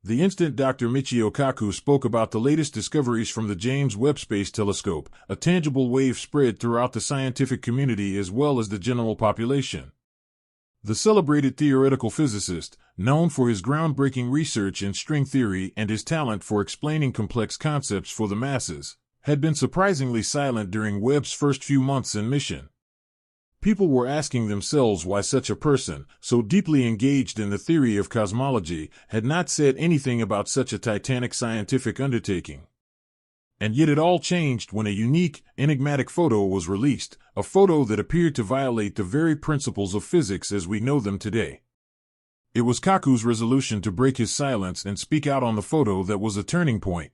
The instant Dr. Michio Kaku spoke about the latest discoveries from the James Webb Space Telescope, a tangible wave spread throughout the scientific community as well as the general population. The celebrated theoretical physicist, known for his groundbreaking research in string theory and his talent for explaining complex concepts for the masses, had been surprisingly silent during Webb's first few months in mission. People were asking themselves why such a person, so deeply engaged in the theory of cosmology, had not said anything about such a titanic scientific undertaking. And yet it all changed when a unique, enigmatic photo was released, a photo that appeared to violate the very principles of physics as we know them today. It was Kaku's resolution to break his silence and speak out on the photo that was a turning point.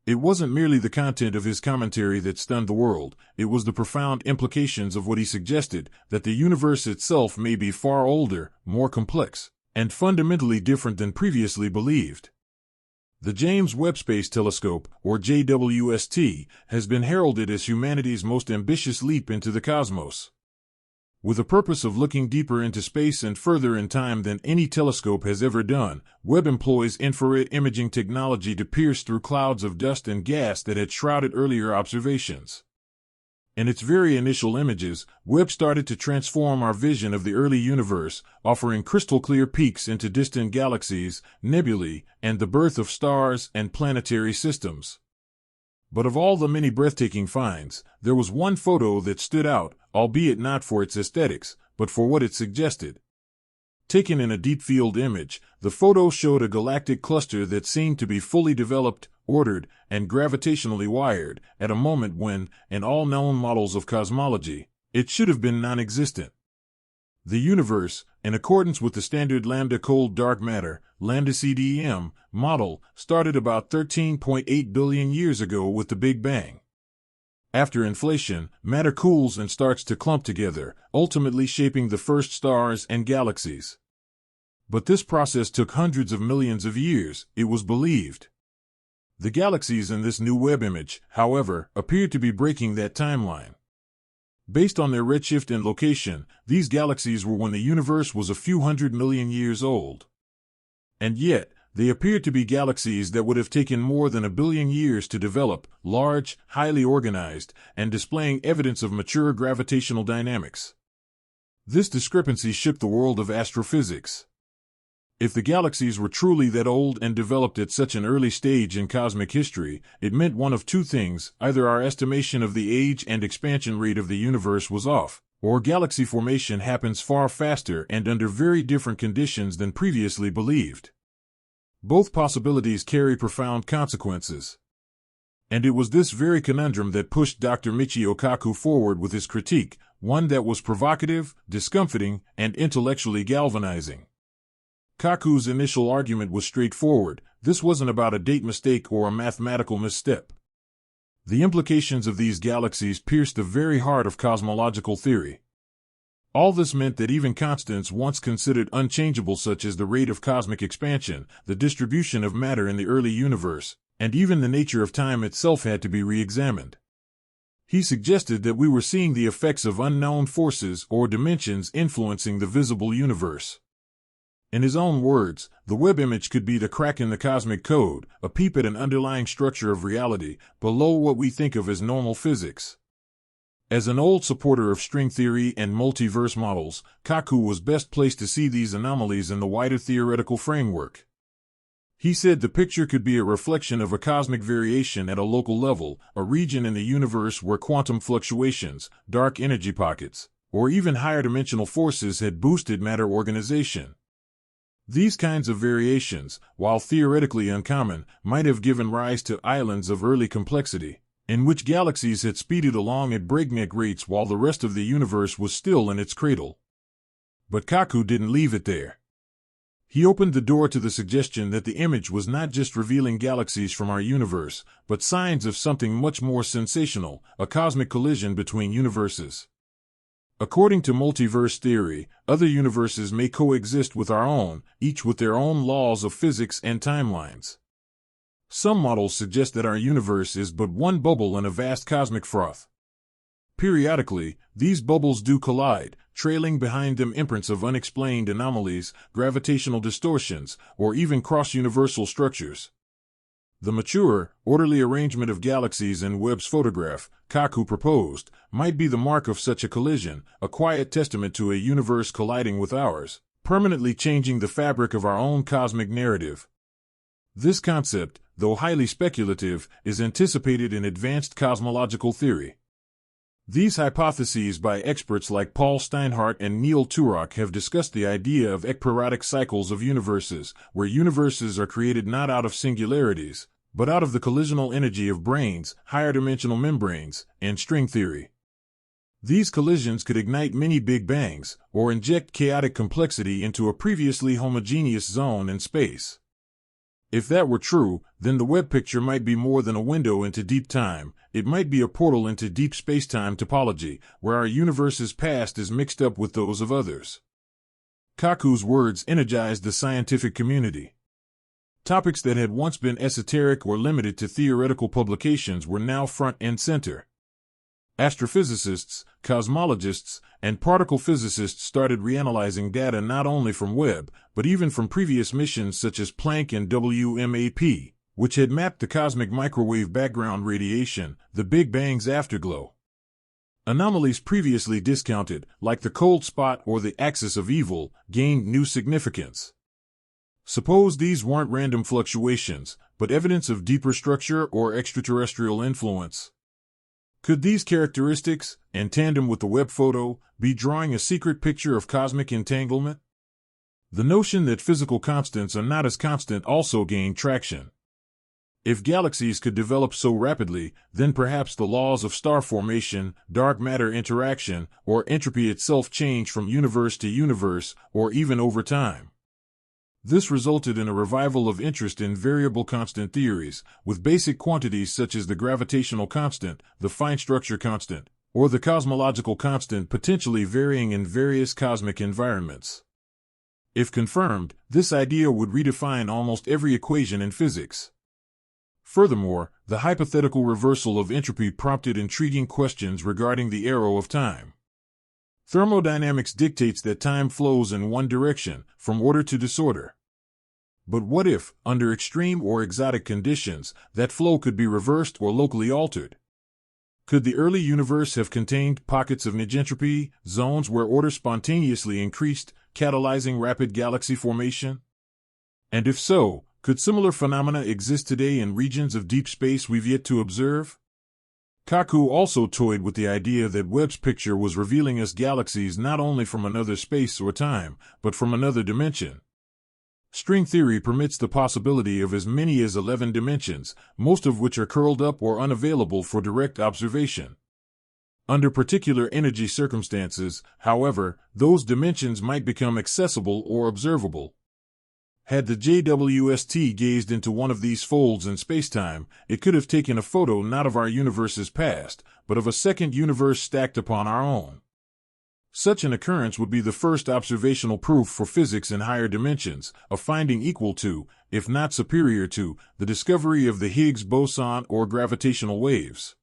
It wasn't merely the content of his commentary that stunned the world, it was the profound implications of what he suggested, that the universe itself may be far older, more complex, and fundamentally different than previously believed. The James Webb Space Telescope, or JWST, has been heralded as humanity's most ambitious leap into the cosmos. With the purpose of looking deeper into space and further in time than any telescope has ever done, Webb employs infrared imaging technology to pierce through clouds of dust and gas that had shrouded earlier observations. In its very initial images, Webb started to transform our vision of the early universe, offering crystal-clear peeks into distant galaxies, nebulae, and the birth of stars and planetary systems. But of all the many breathtaking finds, there was one photo that stood out, albeit not for its aesthetics, but for what it suggested. Taken in a deep-field image, the photo showed a galactic cluster that seemed to be fully developed, ordered, and gravitationally wired, at a moment when, in all known models of cosmology, it should have been non-existent. The universe, in accordance with the standard lambda cold dark matter, lambda CDM, model, started about 13.8 billion years ago with the Big Bang. After inflation, matter cools and starts to clump together, ultimately shaping the first stars and galaxies. But this process took hundreds of millions of years, it was believed. The galaxies in this new Webb image, however, appeared to be breaking that timeline. Based on their redshift and location, these galaxies were when the universe was a few 100 million years old. And yet, they appeared to be galaxies that would have taken more than 1 billion years to develop, large, highly organized, and displaying evidence of mature gravitational dynamics. This discrepancy shook the world of astrophysics. If the galaxies were truly that old and developed at such an early stage in cosmic history, it meant one of two things: either our estimation of the age and expansion rate of the universe was off, or galaxy formation happens far faster and under very different conditions than previously believed. Both possibilities carry profound consequences. And it was this very conundrum that pushed Dr. Michio Kaku forward with his critique, one that was provocative, discomfiting, and intellectually galvanizing. Kaku's initial argument was straightforward: this wasn't about a date mistake or a mathematical misstep. The implications of these galaxies pierced the very heart of cosmological theory. All this meant that even constants once considered unchangeable, such as the rate of cosmic expansion, the distribution of matter in the early universe, and even the nature of time itself, had to be re-examined. He suggested that we were seeing the effects of unknown forces or dimensions influencing the visible universe. In his own words, the Webb image could be the crack in the cosmic code, a peep at an underlying structure of reality, below what we think of as normal physics. As an old supporter of string theory and multiverse models, Kaku was best placed to see these anomalies in the wider theoretical framework. He said the picture could be a reflection of a cosmic variation at a local level, a region in the universe where quantum fluctuations, dark energy pockets, or even higher dimensional forces had boosted matter organization. These kinds of variations, while theoretically uncommon, might have given rise to islands of early complexity, in which galaxies had speeded along at breakneck rates while the rest of the universe was still in its cradle. But Kaku didn't leave it there. He opened the door to the suggestion that the image was not just revealing galaxies from our universe, but signs of something much more sensational, a cosmic collision between universes. According to multiverse theory, other universes may coexist with our own, each with their own laws of physics and timelines. Some models suggest that our universe is but one bubble in a vast cosmic froth. Periodically, these bubbles do collide, trailing behind them imprints of unexplained anomalies, gravitational distortions, or even cross-universal structures. The mature, orderly arrangement of galaxies in Webb's photograph, Kaku proposed, might be the mark of such a collision, a quiet testament to a universe colliding with ours, permanently changing the fabric of our own cosmic narrative. This concept, though highly speculative, is anticipated in advanced cosmological theory. These hypotheses by experts like Paul Steinhardt and Neil Turok have discussed the idea of ekperiodic cycles of universes, where universes are created not out of singularities, but out of the collisional energy of brains, higher-dimensional membranes, and string theory. These collisions could ignite many Big Bangs, or inject chaotic complexity into a previously homogeneous zone in space. If that were true, then the Webb picture might be more than a window into deep time. It might be a portal into deep space-time topology, where our universe's past is mixed up with those of others. Kaku's words energized the scientific community. Topics that had once been esoteric or limited to theoretical publications were now front and center. Astrophysicists, cosmologists, and particle physicists started reanalyzing data not only from Webb, but even from previous missions such as Planck and WMAP, which had mapped the cosmic microwave background radiation, the Big Bang's afterglow. Anomalies previously discounted, like the cold spot or the axis of evil, gained new significance. Suppose these weren't random fluctuations, but evidence of deeper structure or extraterrestrial influence. Could these characteristics, in tandem with the Webb photo, be drawing a secret picture of cosmic entanglement? The notion that physical constants are not as constant also gained traction. If galaxies could develop so rapidly, then perhaps the laws of star formation, dark matter interaction, or entropy itself change from universe to universe, or even over time. This resulted in a revival of interest in variable constant theories, with basic quantities such as the gravitational constant, the fine structure constant, or the cosmological constant potentially varying in various cosmic environments. If confirmed, this idea would redefine almost every equation in physics. Furthermore, the hypothetical reversal of entropy prompted intriguing questions regarding the arrow of time. Thermodynamics dictates that time flows in one direction, from order to disorder. But what if, under extreme or exotic conditions, that flow could be reversed or locally altered? Could the early universe have contained pockets of negentropy, zones where order spontaneously increased, catalyzing rapid galaxy formation? And if so, could similar phenomena exist today in regions of deep space we've yet to observe? Kaku also toyed with the idea that Webb's picture was revealing us galaxies not only from another space or time, but from another dimension. String theory permits the possibility of as many as 11 dimensions, most of which are curled up or unavailable for direct observation. Under particular energy circumstances, however, those dimensions might become accessible or observable. Had the JWST gazed into one of these folds in spacetime, it could have taken a photo not of our universe's past, but of a second universe stacked upon our own. Such an occurrence would be the first observational proof for physics in higher dimensions, a finding equal to, if not superior to, the discovery of the Higgs boson or gravitational waves.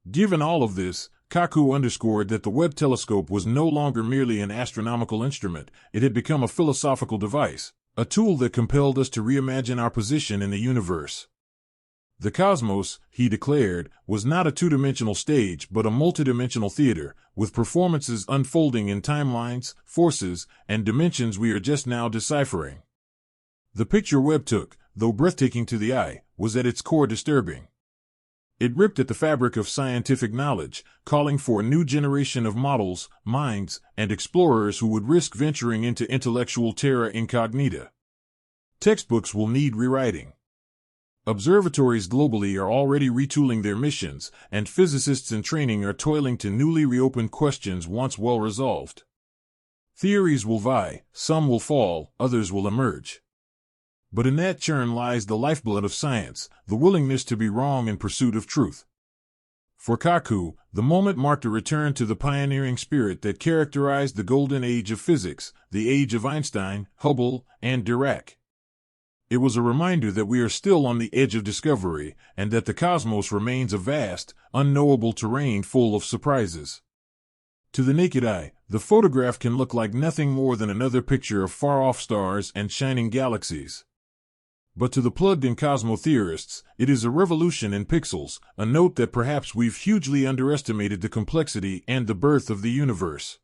Given all of this, Kaku underscored that the Webb telescope was no longer merely an astronomical instrument, it had become a philosophical device. A tool that compelled us to reimagine our position in the universe. The cosmos, he declared, was not a two-dimensional stage but a multidimensional theater, with performances unfolding in timelines, forces, and dimensions we are just now deciphering. The picture Webb took, though breathtaking to the eye, was at its core disturbing. It ripped at the fabric of scientific knowledge, calling for a new generation of models, minds, and explorers who would risk venturing into intellectual terra incognita. Textbooks will need rewriting. Observatories globally are already retooling their missions, and physicists in training are toiling to newly reopened questions once well resolved. Theories will vie, some will fall, others will emerge. But in that churn lies the lifeblood of science, the willingness to be wrong in pursuit of truth. For Kaku, the moment marked a return to the pioneering spirit that characterized the golden age of physics, the age of Einstein, Hubble, and Dirac. It was a reminder that we are still on the edge of discovery, and that the cosmos remains a vast, unknowable terrain full of surprises. To the naked eye, the photograph can look like nothing more than another picture of far-off stars and shining galaxies. But to the plugged-in cosmotheorists, it is a revolution in pixels, a note that perhaps we've hugely underestimated the complexity and the birth of the universe.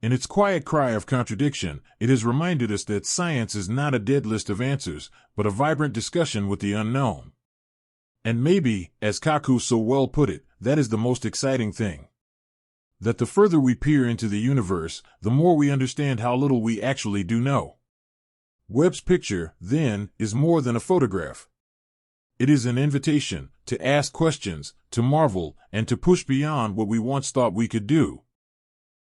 In its quiet cry of contradiction, it has reminded us that science is not a dead list of answers, but a vibrant discussion with the unknown. And maybe, as Kaku so well put it, that is the most exciting thing. That the further we peer into the universe, the more we understand how little we actually do know. Webb's picture, then, is more than a photograph. It is an invitation to ask questions, to marvel, and to push beyond what we once thought we could do.